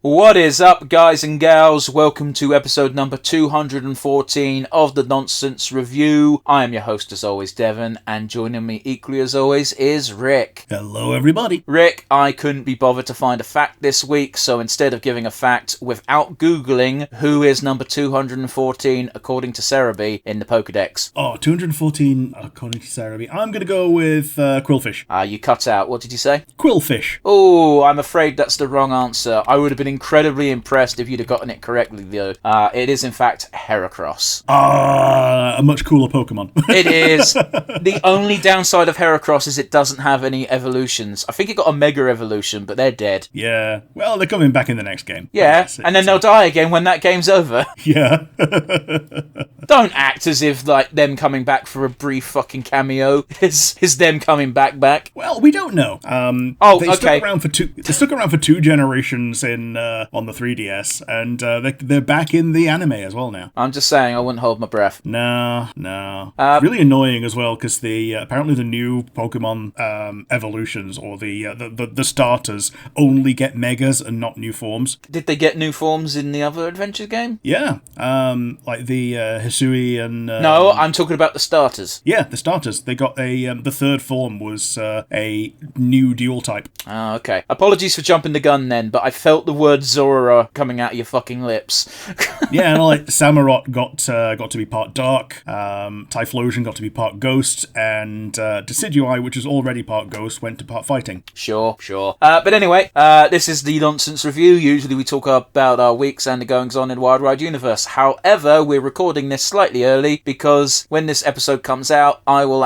What is up, guys and gals? Welcome to episode number 214 of the Nonsense Review. I am your host as always, Devon, and joining me equally as always is Rick. Hello everybody. Rick, I couldn't be bothered to find a fact this week, so instead of giving a fact without Googling who is number 214 according to Cerebi in the Pokedex. 214 according to Cerebi. I'm going to go with Quillfish. You cut out. What did you say? Quillfish. Oh, I'm afraid that's the wrong answer. I would have been incredibly impressed if you'd have gotten it correctly, though. It is, in fact, Heracross. A much cooler Pokemon. It is. The only downside of Heracross is it doesn't have any evolutions. I think it got a Mega Evolution, but they're dead. Yeah. Well, they're coming back in the next game. Yeah, and then they'll die again when that game's over. Yeah. Don't act as if, like, them coming back for a brief fucking cameo is them coming back. Well, we don't know. They stuck around for two generations on the 3DS, and they're back in the anime as well now. I'm just saying, I wouldn't hold my breath. No. It's really annoying as well, because apparently the new Pokemon evolutions, or the starters, only get Megas and not new forms. Did they get new forms in the other adventure game? Yeah, like the Hisui and... No, I'm talking about the starters. Yeah, the starters. They got the third form was a new dual type. Oh, okay. Apologies for jumping the gun then, but I felt the word Zora coming out of your fucking lips. Yeah, and like Samurott got to be part dark, Typhlosion got to be part ghost, and Decidueye, which was already part ghost, went to part fighting. Sure. But anyway, this is the Nonsense Review. Usually we talk about our weeks and the goings-on in the Wild Ride universe. However, we're recording this slightly early because when this episode comes out, I will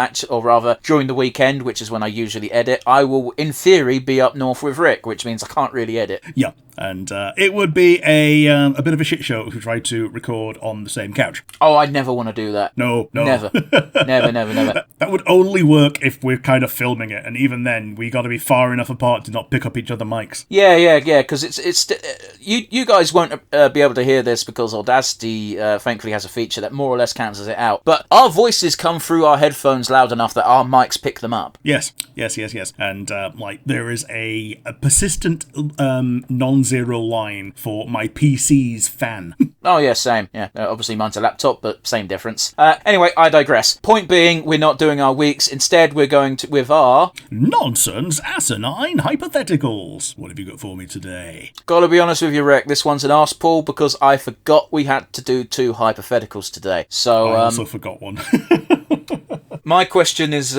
during the weekend, which is when I usually edit, I will, in theory, be up north with Rick, which means I can't really edit. Yeah. And it would be a bit of a shit show if we tried to record on the same couch. Oh, I'd never want to do that. No. Never. Never. That would only work if we're kind of filming it, and even then, we got to be far enough apart to not pick up each other's mics. Yeah, because it's you guys won't be able to hear this because Audacity thankfully has a feature that more or less cancels it out. But our voices come through our headphones loud enough that our mics pick them up. Yes. And there is a persistent non-zero line for my PC's fan. Oh yeah, same. Yeah, obviously mine's a laptop, but same difference. Anyway, I digress. Point being, we're not doing our weeks. Instead, we're going to with our nonsense asinine hypotheticals. What have you got for me today? Gotta be honest with you, Rick. This one's an arse pull because I forgot we had to do two hypotheticals today. So I also forgot one. My question is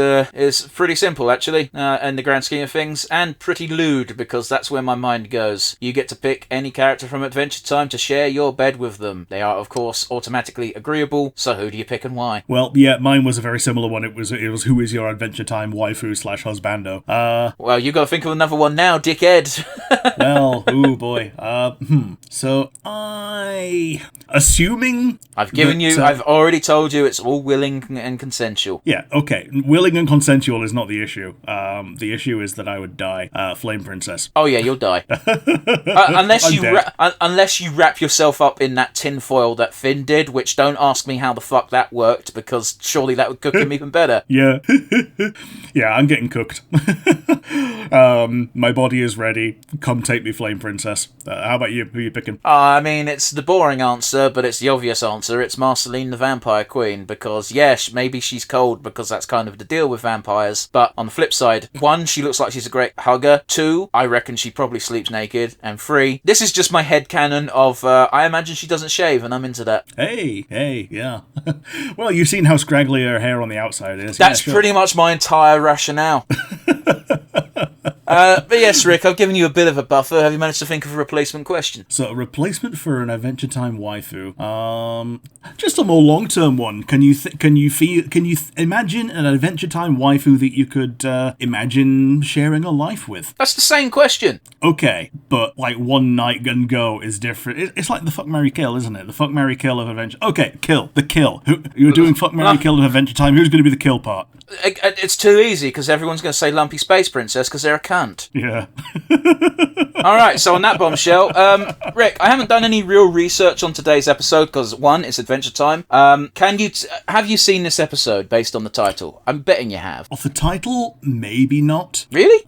pretty simple, actually, in the grand scheme of things, and pretty lewd, because that's where my mind goes. You get to pick any character from Adventure Time to share your bed with them. They are, of course, automatically agreeable, so who do you pick and why? Well, yeah, mine was a very similar one. It was who is your Adventure Time waifu/husbando? Well, you gotta think of another one now, dickhead. Well, ooh boy. So, assuming... I've already told you it's all willing and consensual. Yeah, okay. Willing and consensual is not the issue. The issue is that I would die. Flame Princess. Oh yeah, you'll die. Unless you wrap yourself up in that tinfoil that Finn did, which don't ask me how the fuck that worked, because surely that would cook him even better. Yeah. Yeah, I'm getting cooked. My body is ready. Come take me, Flame Princess. How about you? Who are you picking? I mean, it's the boring answer, but it's the obvious answer. It's Marceline the Vampire Queen, because yes, maybe she's cold because that's kind of the deal with vampires, but on the flip side, 1, she looks like she's a great hugger. 2, I reckon she probably sleeps naked. And 3, this is just my headcanon of, I imagine she doesn't shave, and I'm into that. Hey, yeah. Well, you've seen how scraggly her hair on the outside is. That's pretty much my entire rationale. But yes, Rick, I've given you a bit of a buffer. Have you managed to think of a replacement question? So, a replacement for an Adventure Time waifu. Just a more long-term one. Can you imagine an Adventure Time waifu that you could imagine sharing a life with? That's the same question. Okay, but like one night and go is different. It's like the fuck, marry, kill, isn't it? The fuck, marry, kill of Adventure. Okay, kill. You're doing fuck, marry, kill of Adventure Time. Who's going to be the kill part? It's too easy because everyone's going to say Lumpy Space Princess because they're a cunt. Yeah. Alright, so on that bombshell, Rick, I haven't done any real research on today's episode because, 1, it's Adventure Time. Have you seen this episode based on the title? I'm betting you have. Off the title, maybe not. Really?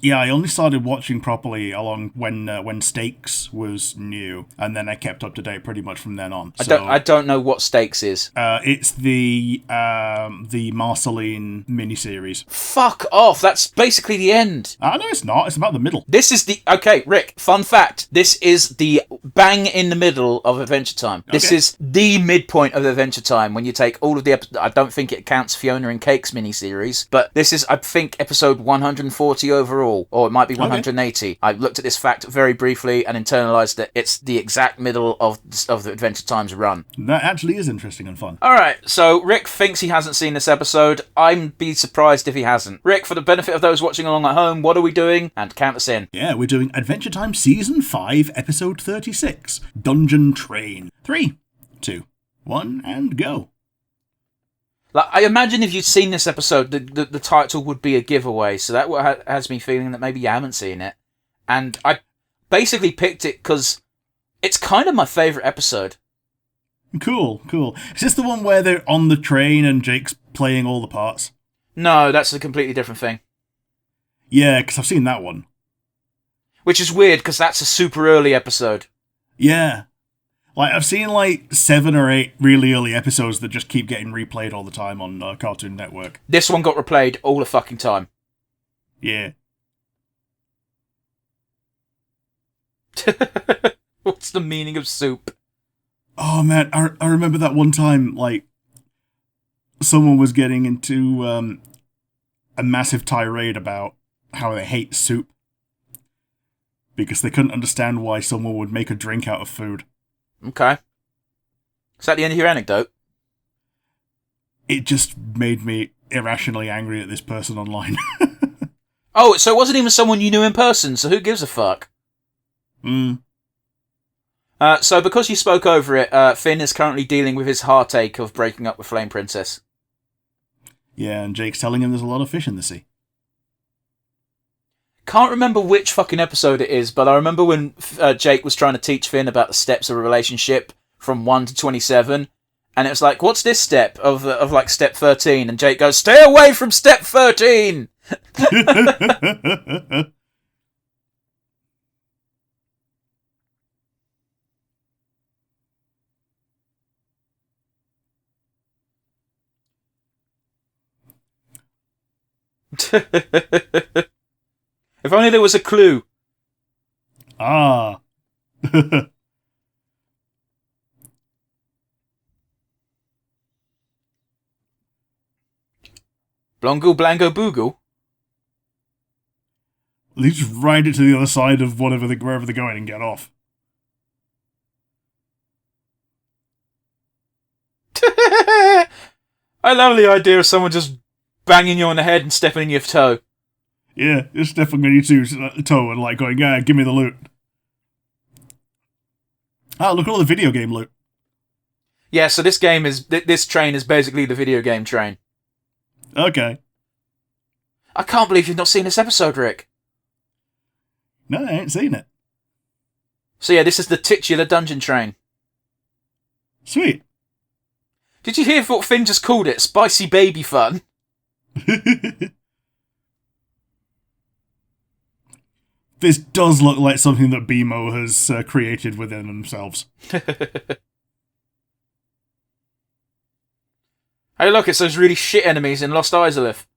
Yeah, I only started watching properly along when Stakes was new, and then I kept up to date pretty much from then on. I don't know what Stakes is. It's the Marceline miniseries. Fuck off! That's basically the end. No, it's not. It's about the middle. This is the... Okay, Rick, fun fact. This is the bang in the middle of Adventure Time. This is the midpoint of Adventure Time when you take all of the... I don't think it counts Fiona and Cake's miniseries, but this is, I think, episode 140 overall, or it might be 180. Okay. I looked at this fact very briefly and internalized that it's the exact middle of the Adventure Time's run. That actually is interesting and fun. Alright, so Rick thinks he hasn't seen this episode. I'd be surprised if he hasn't. Rick, for the benefit of those watching along at home, what are we doing? And count us in. Yeah, we're doing Adventure Time Season 5, Episode 36, Dungeon Train. 3, 2, 1, and go. Like, I imagine if you'd seen this episode, the title would be a giveaway, so that has me feeling that maybe you haven't seen it. And I basically picked it because it's kind of my favourite episode. Cool. Is this the one where they're on the train and Jake's playing all the parts? No, that's a completely different thing. Yeah, because I've seen that one. Which is weird, because that's a super early episode. Yeah. Like, I've seen, 7 or 8 really early episodes that just keep getting replayed all the time on Cartoon Network. This one got replayed all the fucking time. Yeah. What's the meaning of soup? Oh, man, I remember that one time, someone was getting into a massive tirade about how they hate soup. Because they couldn't understand why someone would make a drink out of food. Okay. Is that the end of your anecdote? It just made me irrationally angry at this person online. Oh, so it wasn't even someone you knew in person, so who gives a fuck? So because you spoke over it, Finn is currently dealing with his heartache of breaking up with Flame Princess. Yeah, and Jake's telling him there's a lot of fish in the sea. Can't remember which fucking episode it is, but I remember when Jake was trying to teach Finn about the steps of a relationship from 1 to 27, and it was like, what's this step of step 13? And Jake goes, stay away from step 13! If only there was a clue. Ah. Blongo, blango, boogle. They just ride it to the other side of wherever they're going and get off. I love the idea of someone just banging you on the head and stepping in your toe. Yeah, just stepping on your toe and going, yeah, give me the loot. Ah, look at all the video game loot. Yeah, so this train is basically the video game train. Okay. I can't believe you've not seen this episode, Rick. No, I ain't seen it. So yeah, this is the titular dungeon train. Sweet. Did you hear what Finn just called it? Spicy baby fun. This does look like something that BMO has created within themselves. Hey look, it's those really shit enemies in Lost Isolith.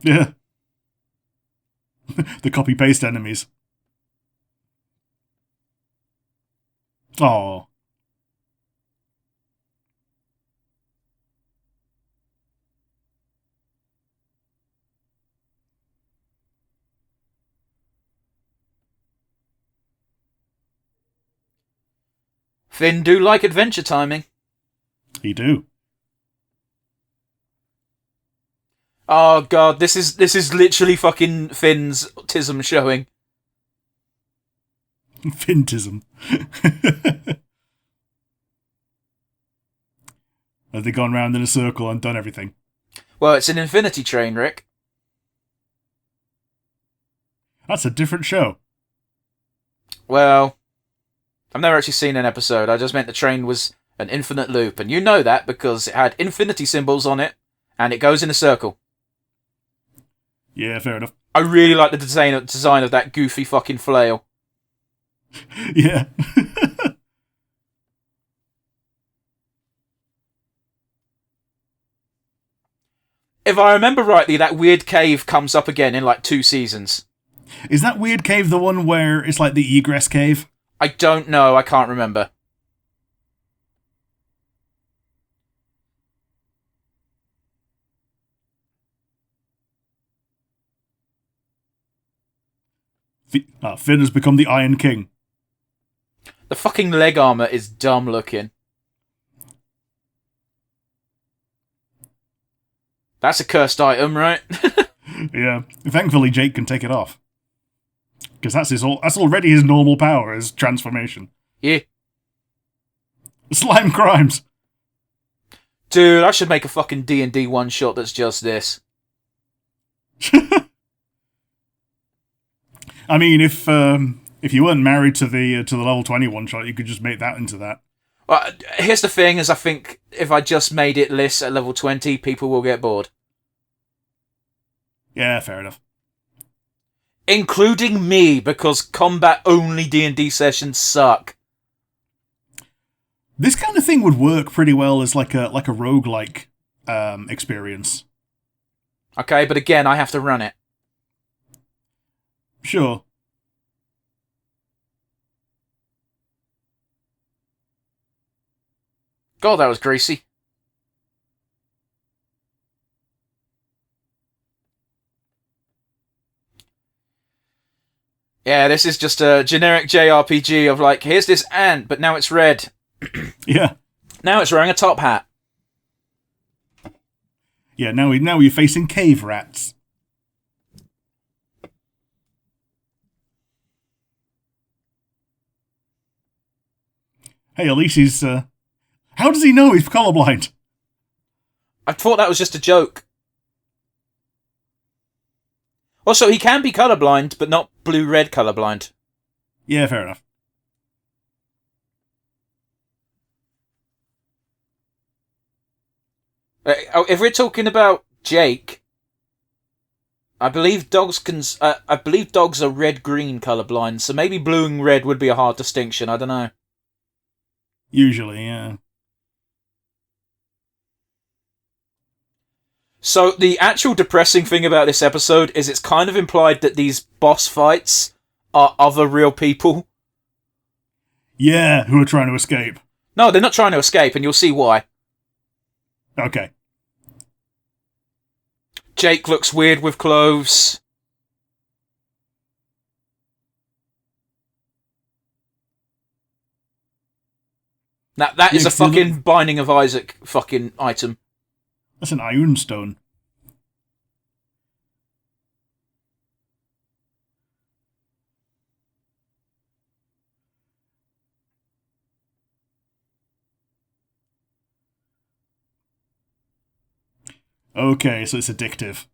Yeah. The copy-paste enemies. Oh. Finn do like adventure timing. He do. Oh god, this is literally fucking Finn's autism showing. Fintism. Have they gone round in a circle and done everything? Well, it's an infinity train, Rick. That's a different show. Well, I've never actually seen an episode. I just meant the train was an infinite loop, and you know that because it had infinity symbols on it, and it goes in a circle. Yeah, fair enough. I really like the design of that goofy fucking flail. Yeah. If I remember rightly, that weird cave comes up again in like 2 seasons. Is that weird cave the one where it's like the egress cave? I don't know, I can't remember. Finn has become the Iron King. The fucking leg armor is dumb looking. That's a cursed item, right? Yeah. Thankfully, Jake can take it off. Because that's already his normal power, his transformation. Yeah. Slime crimes. Dude, I should make a fucking D&D one-shot that's just this. I mean, if you weren't married to the level 20 one-shot, you could just make that into that. Well, here's the thing, is I think if I just made it list at level 20, people will get bored. Yeah, fair enough. Including me, because combat-only D&D sessions suck. This kind of thing would work pretty well as like a roguelike experience. Okay, but again, I have to run it. Sure. God, that was greasy. Yeah, this is just a generic JRPG of like, here's this ant, but now it's red. Yeah. Now it's wearing a top hat. Yeah, now you're facing cave rats. Hey, at least he's... How does he know he's colorblind? I thought that was just a joke. Also, he can be colorblind, but not blue-red colorblind. Yeah, fair enough. If we're talking about Jake, I believe dogs are red-green colorblind, so maybe blue and red would be a hard distinction. I don't know. Usually, yeah. So the actual depressing thing about this episode is it's kind of implied that these boss fights are other real people. Yeah, who are trying to escape. No, they're not trying to escape, and you'll see why. Okay. Jake looks weird with clothes. Now, that is a fucking Binding of Isaac fucking item. That's an Iron Stone. Okay, so it's addictive.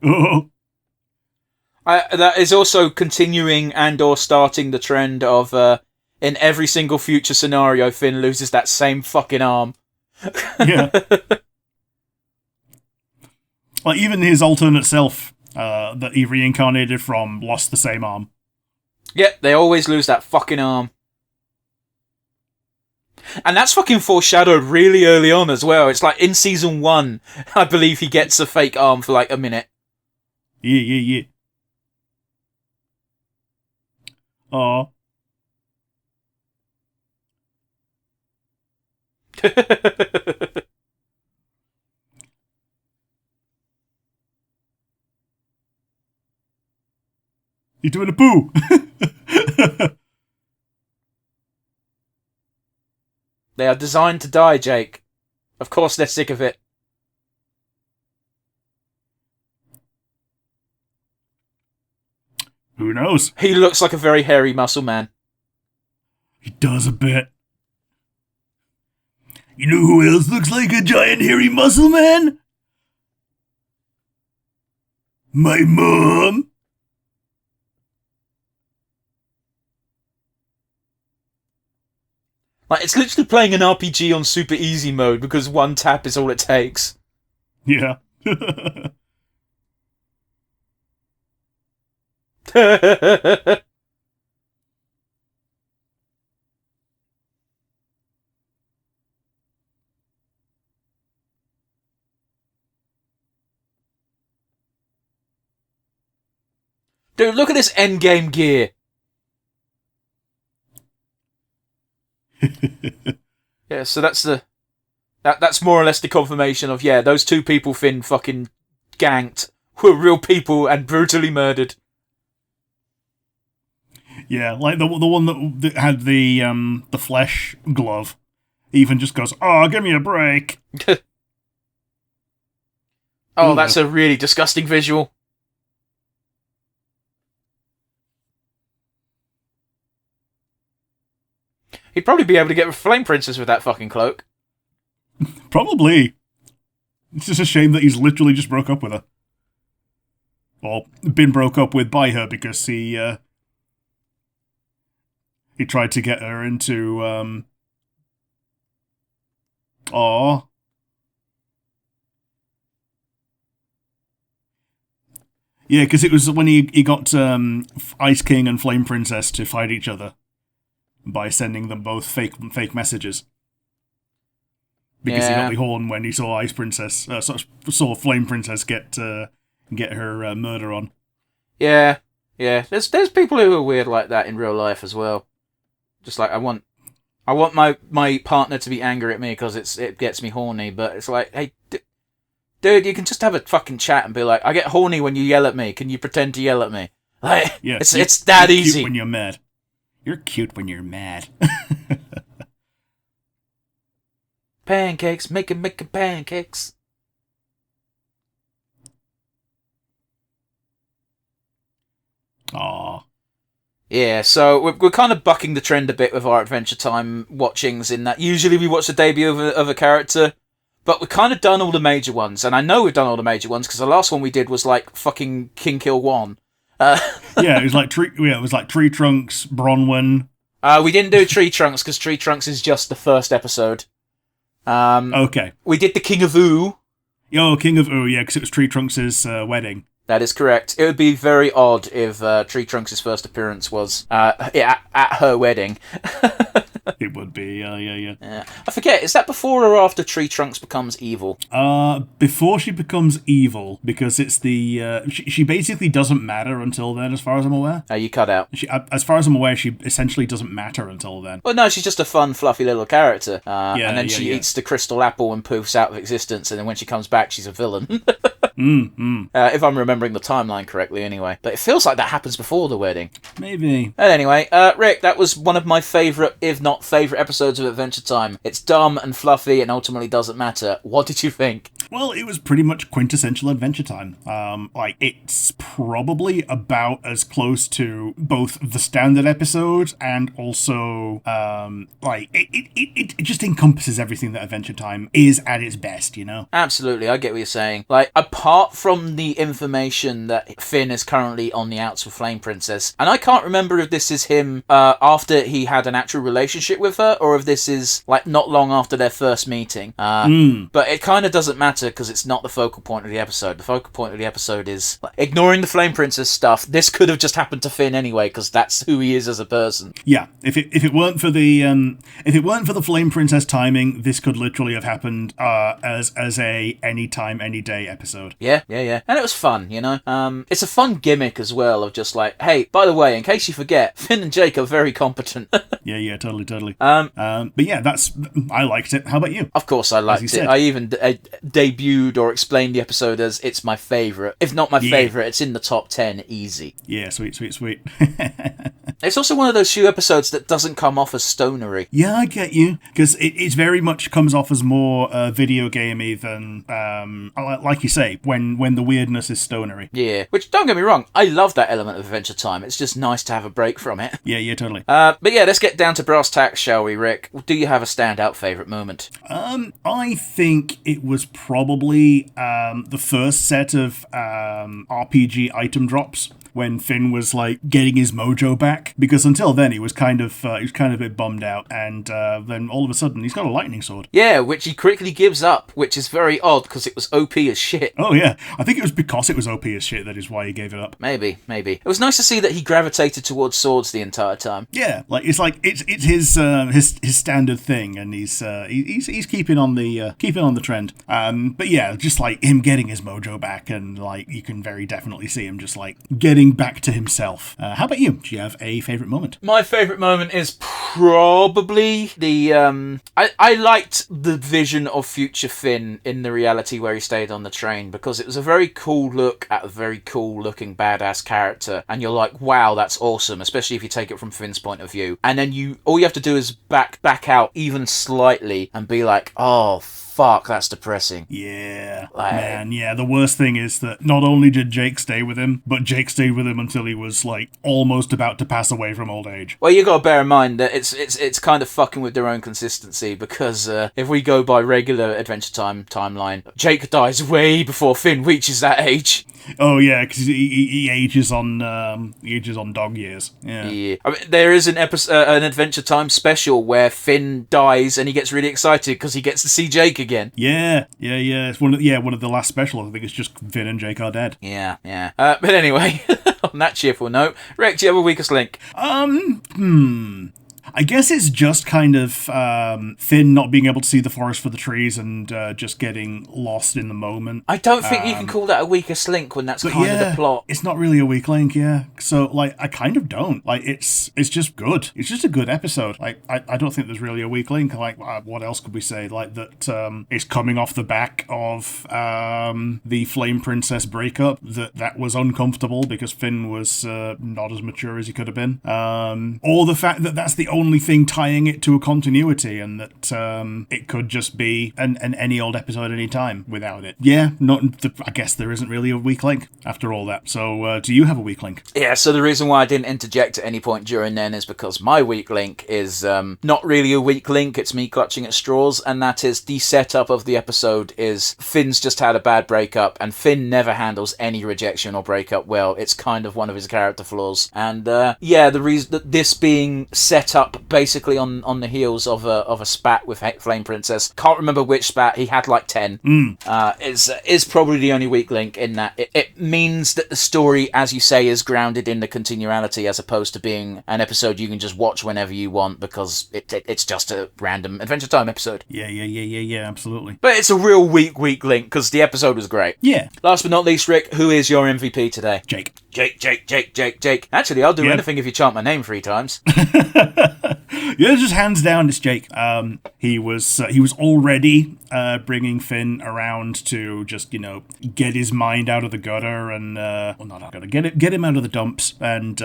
Oh. That is also continuing and or starting the trend of in every single future scenario, Finn loses that same fucking arm. Yeah. Like, even his alternate self that he reincarnated from lost the same arm. Yep, they always lose that fucking arm. And that's fucking foreshadowed really early on as well. It's like in season 1, I believe he gets a fake arm for like a minute. Yeah. Aw. You're doing a poo! They are designed to die, Jake. Of course they're sick of it. Who knows? He looks like a very hairy muscle man. He does a bit. You know who else looks like a giant hairy muscle man? My mom! Like, it's literally playing an RPG on super easy mode because one tap is all it takes. Yeah. Dude, look at this endgame gear. Yeah, so that's more or less the confirmation of, yeah, those two people Finn fucking ganked were real people and brutally murdered. Yeah, like the one that had the flesh glove even just goes, "Oh, give me a break." Oh, Ugh. that's a really disgusting visual. He'd probably be able to get a Flame Princess with that fucking cloak. Probably. It's just a shame that he's literally just broke up with her. Or been broke up with by her because he tried to get her into Aw. Yeah, because it was when he got Ice King and Flame Princess to fight each other by sending them both fake messages. Because he got the horn when he saw Ice Princess, saw Flame Princess get her murder on. Yeah. There's people who are weird like that in real life as well. Just like, I want my partner to be angry at me because it gets me horny, but it's like, hey, dude, you can just have a fucking chat and be like, I get horny when you yell at me. Can you pretend to yell at me? Like, yeah, it's that you're easy. Cute when you're mad. You're cute when you're mad. Pancakes, making pancakes. Aww. Yeah, so we're kind of bucking the trend a bit with our Adventure Time watchings in that usually we watch the debut of a character, but we've kind of done all the major ones, and I know we've done all the major ones because the last one we did was like fucking King Kill 1. Yeah, it was like Tree Trunks, Bronwyn. We didn't do Tree Trunks because Tree Trunks is just the first episode. Okay. We did the King of Ooh. Oh, King of Ooh, yeah, because it was Tree Trunks' wedding. That is correct. It would be very odd if Tree Trunks' first appearance was at her wedding. It would be, yeah. I forget, is that before or after Tree Trunks becomes evil? Before she becomes evil, because it's the... she basically doesn't matter until then, as far as I'm aware. You cut out. As far as I'm aware, she essentially doesn't matter until then. Well, no, she's just a fun, fluffy little character. And then she eats the crystal apple and poofs out of existence, and then when she comes back, she's a villain. If I'm remembering the timeline correctly, anyway. But it feels like that happens before the wedding. Maybe. But anyway, Rick, that was one of my favourite, if not favourite episodes of Adventure Time. It's dumb and fluffy and ultimately doesn't matter. What did you think? Well, it was pretty much quintessential Adventure Time. It's probably about as close to both the standard episode and also, it just encompasses everything that Adventure Time is at its best, you know? Absolutely, I get what you're saying. Like, apart from the information that Finn is currently on the outs with Flame Princess, and I can't remember if this is him after he had an actual relationship with her, or if this is, like, not long after their first meeting. But it kind of doesn't matter because it's not the focal point of the episode. The focal point of the episode is, like, ignoring the Flame Princess stuff, this could have just happened to Finn anyway, because that's who he is as a person. Yeah, if it weren't for the Flame Princess timing, this could literally have happened as a anytime, any day episode. Yeah. And it was fun, you know? It's a fun gimmick as well of just like, hey, by the way, in case you forget, Finn and Jake are very competent. Yeah, totally. But yeah, I liked it. How about you? Of course I liked it. I even debuted or explained the episode as it's my favourite. If not my favourite, it's in the top 10 easy. Yeah, sweet. It's also one of those few episodes that doesn't come off as stonery. Yeah, I get you. Because it very much comes off as more video gamey than, like you say, when the weirdness is stonery. Yeah, which, don't get me wrong, I love that element of Adventure Time. It's just nice to have a break from it. Yeah, totally. But yeah, let's get down to brass tacks, shall we, Rick? Do you have a standout favourite moment? I think it was probably the first set of RPG item drops. when Finn was like getting his mojo back, because until then he was kind of a bit bummed out, and then all of a sudden he's got a lightning sword. Yeah, which he quickly gives up, which is very odd because it was OP as shit. Oh yeah, I think it was because it was OP as shit that is why he gave it up. Maybe. It was nice to see that he gravitated towards swords the entire time. Yeah, it's his standard thing, and he's keeping on the trend. But yeah, just like him getting his mojo back, and like you can very definitely see him just like getting back to himself. How about you? Do you have a favourite moment? My favourite moment is probably the I liked the vision of future Finn in the reality where he stayed on the train, because it was a very cool look at a very cool looking badass character, and you're like, wow, that's awesome, especially if you take it from Finn's point of view. And then all you have to do is back out even slightly and be like, oh fuck, that's depressing. Yeah, man, yeah. The worst thing is that not only did Jake stay with him, but Jake stayed with him until he was like almost about to pass away from old age. Well, you got to bear in mind that it's kind of fucking with their own consistency, because if we go by regular Adventure Time timeline, Jake dies way before Finn reaches that age. Oh yeah, because he ages on dog years. Yeah. I mean, there is an Adventure Time special where Finn dies and he gets really excited because he gets to see Jake again. Yeah. It's one of the last specials. I think it's just Finn and Jake are dead. Yeah. But anyway, on that cheerful note, Rick, do you have a weakest link? I guess it's just kind of Finn not being able to see the forest for the trees and just getting lost in the moment. I don't think you can call that a weakest link when that's kind of the plot. It's not really a weak link, yeah. So, like, I kind of don't. Like, it's just good. It's just a good episode. Like, I don't think there's really a weak link. Like, what else could we say? Like, that it's coming off the back of the Flame Princess breakup. That was uncomfortable because Finn was not as mature as he could have been. Or the fact that that's the only thing tying it to a continuity, and that it could just be an any old episode any time without it. Yeah, I guess there isn't really a weak link after all that. So do you have a weak link? Yeah, so the reason why I didn't interject at any point during then is because my weak link is not really a weak link, it's me clutching at straws, and that is the setup of the episode is Finn's just had a bad breakup, and Finn never handles any rejection or breakup well. It's kind of one of his character flaws. And the reason that this being set up basically on the heels of a spat with Flame Princess, can't remember which spat, he had like 10, is probably the only weak link in that it means that the story, as you say, is grounded in the continuality as opposed to being an episode you can just watch whenever you want because it's just a random Adventure Time episode. Yeah, absolutely. But it's a real weak link because the episode was great. Yeah. Last but not least, Rick, who is your MVP today? Jake. Actually, I'll do anything if you chant my name 3 times. Yeah, just hands down, it's Jake. He was already bringing Finn around to just get his mind out of the gutter and not out of the gutter, get him out of the dumps and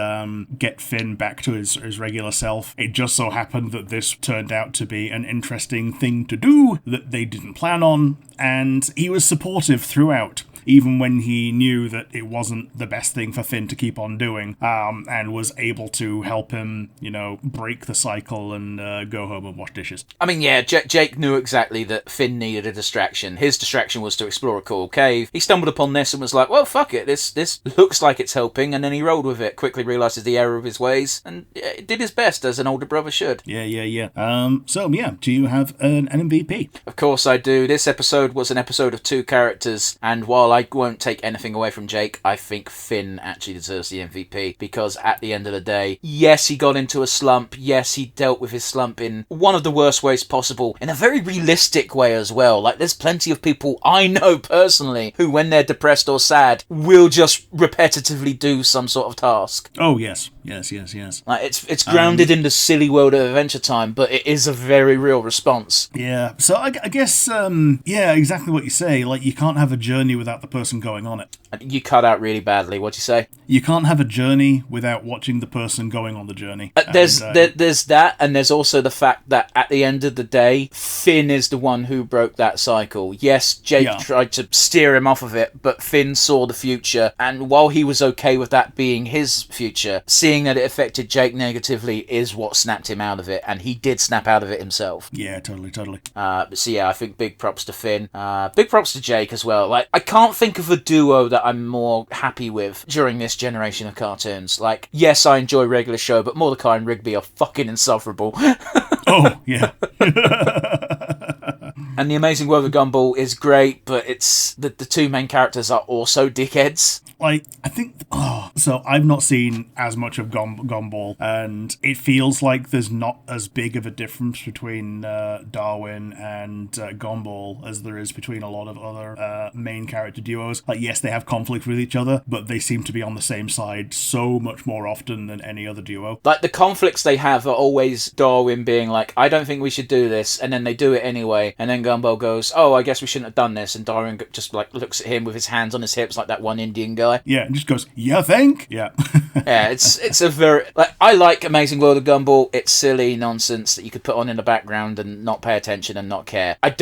get Finn back to his regular self. It just so happened that this turned out to be an interesting thing to do that they didn't plan on, and he was supportive throughout. Even when he knew that it wasn't the best thing for Finn to keep on doing, and was able to help him, break the cycle and go home and wash dishes. I mean, yeah, Jake knew exactly that Finn needed a distraction. His distraction was to explore a cool cave. He stumbled upon this and was like, well, fuck it, this looks like it's helping, and then he rolled with it, quickly realises the error of his ways, and did his best, as an older brother should. Yeah. Do you have an MVP? Of course I do. This episode was an episode of 2 characters, and while I won't take anything away from Jake, I think Finn actually deserves the MVP, because at the end of the day, yes, he got into a slump, yes, he dealt with his slump in one of the worst ways possible, in a very realistic way as well. Like, there's plenty of people I know personally who, when they're depressed or sad, will just repetitively do some sort of task. Oh, yes. Like, it's grounded in the silly world of Adventure Time, but it is a very real response. Yeah, so I guess, exactly what you say. Like, you can't have a journey without the person going on it. You cut out really badly. What'd you say? You can't have a journey without watching the person going on the journey. There's that, and there's also the fact that at the end of the day, Finn is the one who broke that cycle. Yes, Jake tried to steer him off of it, but Finn saw the future, and while he was okay with that being his future, seeing that it affected Jake negatively is what snapped him out of it, and he did snap out of it himself. Yeah, totally. So yeah, I think big props to Finn. Big props to Jake as well. Like, I can't can't think of a duo that I'm more happy with during this generation of cartoons. Like, yes, I enjoy Regular Show, but Mordecai and Rigby are fucking insufferable. Oh, yeah. And The Amazing World of Gumball is great, but it's the two main characters are also dickheads. Like, I think... so I've not seen as much of Gumball, and it feels like there's not as big of a difference between Darwin and Gumball as there is between a lot of other main character duos. Like, yes, they have conflict with each other, but they seem to be on the same side so much more often than any other duo. Like, the conflicts they have are always Darwin being like, I don't think we should do this, and then they do it anyway, and then Gumball goes, oh, I guess we shouldn't have done this, and Darwin just, like, looks at him with his hands on his hips like that one Indian guy. Yeah, and just goes, you think? Yeah. Yeah, it's a very... Like, I like Amazing World of Gumball. It's silly nonsense that you could put on in the background and not pay attention and not care. I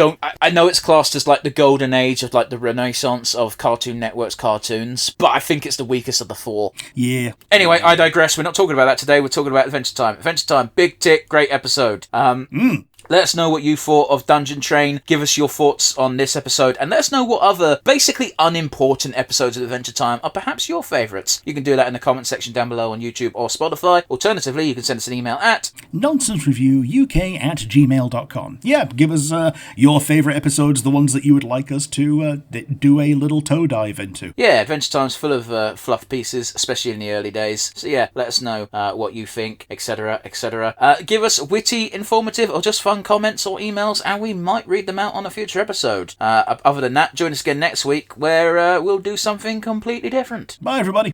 know it's classed as, like, the golden age of, like, the renaissance of Cartoon Network's cartoons, but I think it's the weakest of the four. Yeah. Anyway, I digress. We're not talking about that today. We're talking about Adventure Time. Adventure Time, big tick, great episode. Let us know what you thought of Dungeon Train. Give us your thoughts on this episode, and let us know what other basically unimportant episodes of Adventure Time are perhaps your favourites. You can do that in the comment section down below on YouTube or Spotify. Alternatively, you can send us an email at nonsensereviewuk@gmail.com. Yeah, give us your favourite episodes, the ones that you would like us to do a little toe dive into. Yeah, Adventure Time's full of fluff pieces, especially in the early days. So yeah, let us know what you think, etc., etc. Give us witty, informative, or just fun comments or emails, and we might read them out on a future episode. Other than that, join us again next week, where we'll do something completely different. Bye, everybody.